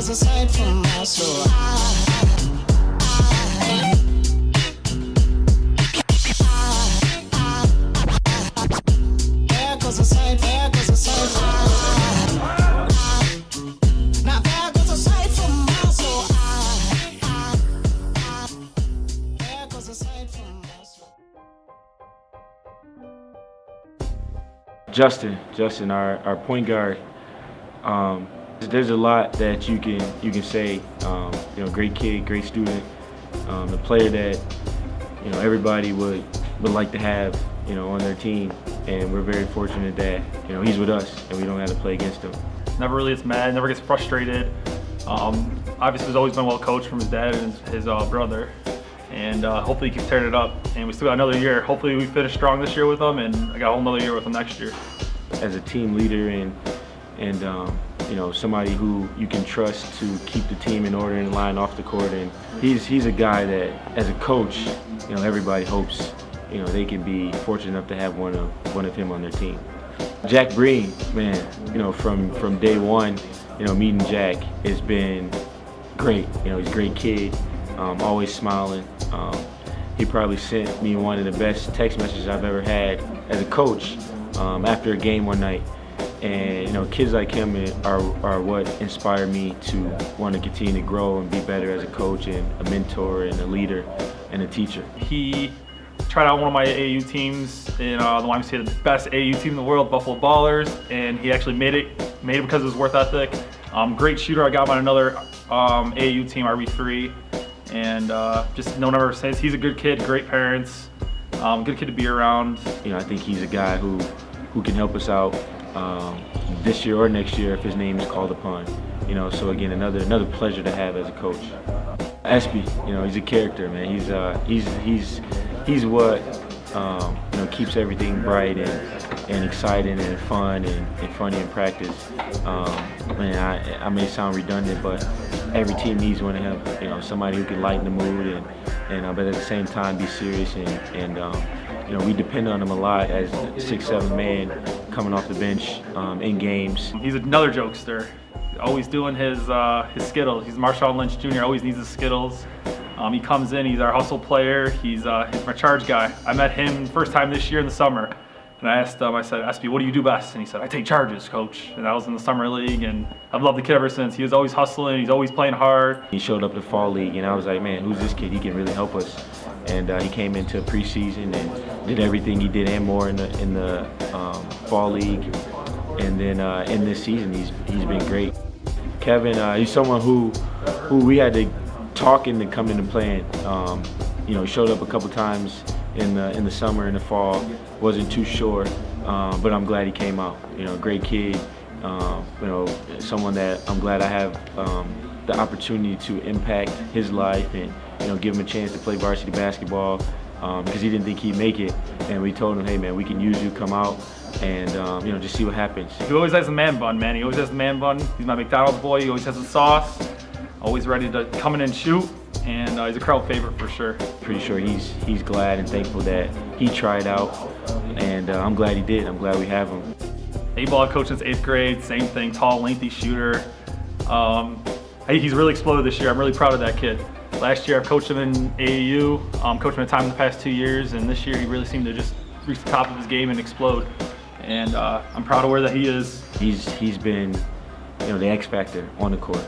goes aside from us, so there goes aside from now there goes aside from us, so there goes aside from us. Justin, our point guard. There's a lot that you can say. Great kid, great student, a player that everybody would like to have on their team, and we're very fortunate that he's with us and we don't have to play against him. Never really gets mad, never gets frustrated. Obviously, he's always been well coached from his dad and his brother, and hopefully he keeps tearing it up. And we still got another year. Hopefully we finish strong this year with him, and I got a whole nother year with him next year. As a team leader and somebody who you can trust to keep the team in order and line off the court, and he's a guy that, as a coach, everybody hopes they can be fortunate enough to have one of him on their team. Jack Breen, man, from day one, meeting Jack has been great. He's a great kid, always smiling. He probably sent me one of the best text messages I've ever had as a coach after a game one night. And kids like him are what inspire me to want to continue to grow and be better as a coach and a mentor and a leader and a teacher. He tried out one of my AAU teams in the YMCA, the best AAU team in the world, Buffalo Ballers, and he actually made it because of his work ethic. Great shooter. I got him on another AAU team, RB3, and just known him ever since. He's a good kid, great parents, good kid to be around. I think he's a guy who can help us out this year or next year if his name is called upon. So again, another pleasure to have as a coach. Espy, he's a character, man. He's what keeps everything bright and exciting and fun and funny in practice. I may sound redundant, but every team needs one of him. Somebody who can lighten the mood but at the same time be serious and we depend on him a lot as a 6'7" man coming off the bench in games. He's another jokester, always doing his Skittles. He's Marshawn Lynch Jr., always needs his Skittles. He comes in, he's our hustle player, he's my charge guy. I met him first time this year in the summer, and I asked him, I said, Espy, what do you do best? And he said, I take charges, coach. And I was in the summer league, and I've loved the kid ever since. He was always hustling, he's always playing hard. He showed up to fall league, and I was like, man, who's this kid? He can really help us. And he came into preseason and did everything he did and more in the fall league. And then in this season, he's been great. Kevin, he's someone who we had to talk into coming into playing. He showed up a couple times in the summer and the fall. Wasn't too sure, but I'm glad he came out. Great kid. Someone that I'm glad I have the opportunity to impact his life and give him a chance to play varsity basketball because he didn't think he'd make it, and we told him, hey man, we can use you, come out and just see what happens. He always has the man bun, man. He always has the man bun. He's my McDonald's boy. He always has the sauce. Always ready to come in and shoot, and he's a crowd favorite for sure. Pretty sure he's glad and thankful that he tried out, and I'm glad he did. I'm glad we have him. A-ball coach since 8th grade, same thing, tall, lengthy shooter. I think he's really exploded this year. I'm really proud of that kid. Last year I've coached him in AAU, coached him a time in the past 2 years, and this year he really seemed to just reach the top of his game and explode. And I'm proud of where that he is. He's been the X factor on the court.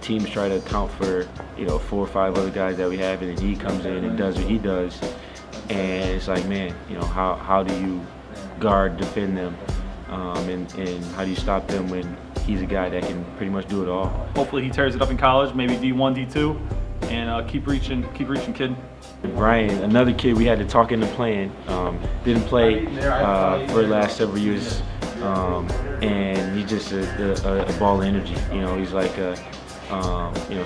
Teams try to account for 4 or 5 other guys that we have, and then he comes in and does what he does, and it's like, man, how do you guard, defend them, and how do you stop them when he's a guy that can pretty much do it all. Hopefully he tears it up in college, maybe D1, D2, and keep reaching, kid. Brian, another kid we had to talk into playing, didn't play for the last several years, and he's just a ball of energy. He's like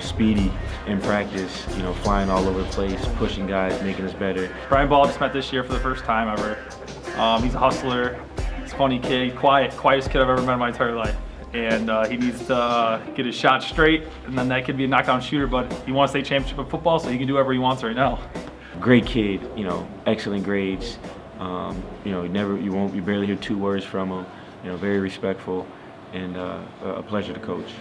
speedy in practice, flying all over the place, pushing guys, making us better. Brian Ball just met this year for the first time ever. He's a hustler, he's a funny kid, quietest kid I've ever met in my entire life. And he needs to get his shot straight, and then that could be a knockdown shooter, but he wants state championship in football, so he can do whatever he wants right now. Great kid, excellent grades. You barely hear 2 words from him. Very respectful, and a pleasure to coach.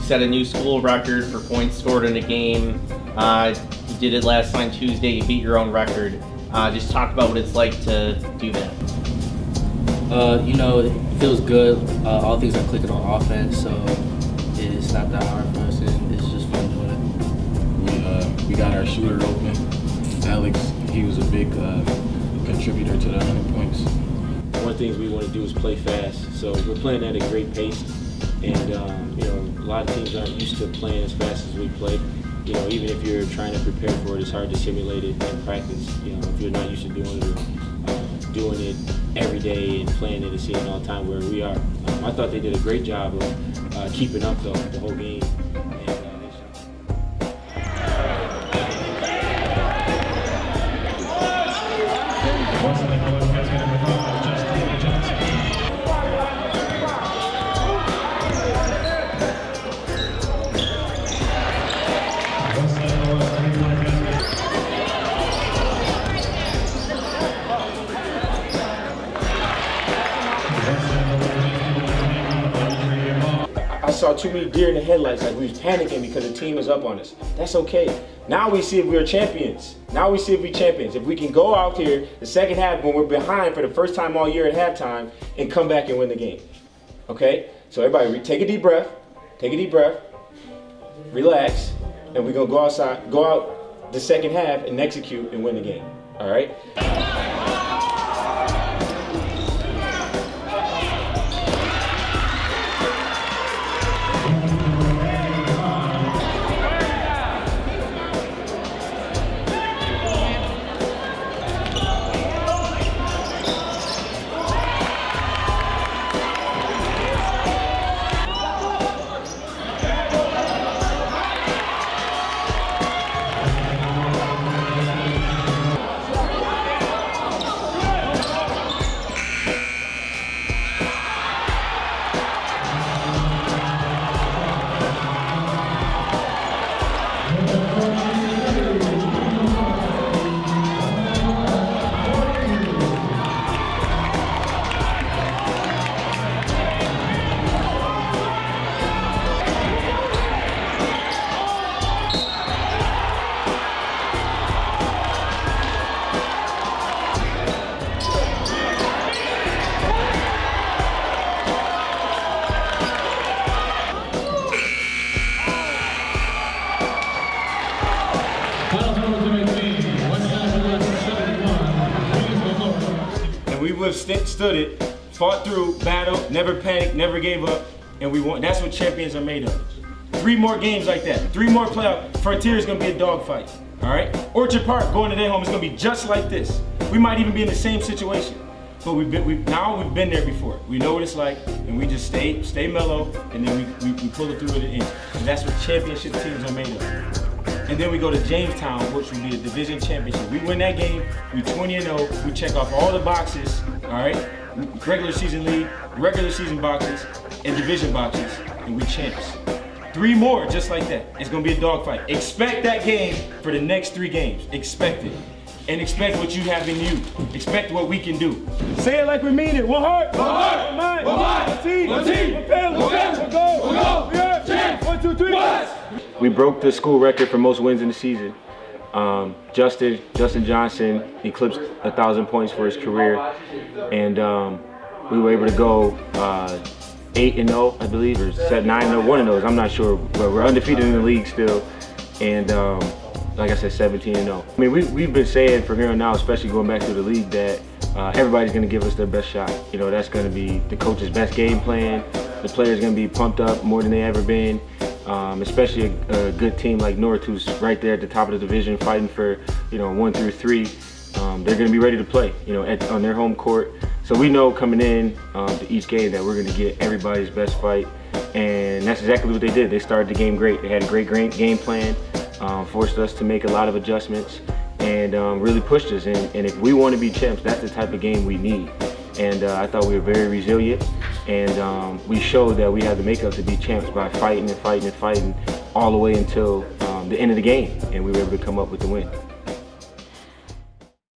set a new school record for points scored in a game. You did it last night, Tuesday. You beat your own record. Just talk about what it's like to do that. It feels good. All things are clicking on offense, so it's not that hard for us, and it's just fun doing it. We got our shooter open. Alex, he was a big contributor to the 100 points. One of the things we want to do is play fast, so we're playing at a great pace, and a lot of teams aren't used to playing as fast as we play. Even if you're trying to prepare for it, it's hard to simulate it in practice. If you're not used to doing it every day and playing it and seeing it all the time where we are. I thought they did a great job of keeping up though the whole game. I saw too many deer in the headlights, like we was panicking because the team is up on us. That's okay. Now we see if we're champions. Now we see if we're champions. If we can go out here the second half when we're behind for the first time all year at halftime and come back and win the game. Okay? So everybody take a deep breath, relax, and we're gonna go out the second half and execute and win the game. All right? And we withstood it, fought through, battled, never panicked, never gave up, and we won. That's what champions are made of. 3 more games like that, 3 more playoff. Frontier is gonna be a dogfight, all right? Orchard Park going to their home is gonna be just like this. We might even be in the same situation, but we've been there before. We know what it's like, and we just stay mellow, and then we pull it through to the end. And that's what championship teams are made of. And then we go to Jamestown, which will be a division championship. We win that game, we 20-0, we check off all the boxes, all right? Regular season league, regular season boxes, and division boxes, and we champs. 3 more just like that. It's gonna be a dogfight. Expect that game for the next 3 games. Expect it. And expect what you have in you. Expect what we can do. Say it like we mean it. One heart, one mind, one team, one family, one goal. We are champs. 1, 2, 3. We broke the school record for most wins in the season. Justin Johnson eclipsed 1,000 points for his career, and we were able to go 8-0, I believe, or 9-0, one of those. I'm not sure, but we're undefeated in the league still, and like I said, 17-0. I mean, we've been saying from here on out, especially going back to the league, that everybody's going to give us their best shot. That's going to be the coach's best game plan. The players going to be pumped up more than they ever been. Especially a good team like North, who's right there at the top of the division, fighting for 1 through 3. They're going to be ready to play, on their home court. So we know coming in to each game that we're going to get everybody's best fight, and that's exactly what they did. They started the game great. They had a great game plan, forced us to make a lot of adjustments, and really pushed us. And if we want to be champs, that's the type of game we need. And I thought we were very resilient, and we showed that we had the makeup to be champs by fighting and fighting and fighting all the way until the end of the game, and we were able to come up with the win.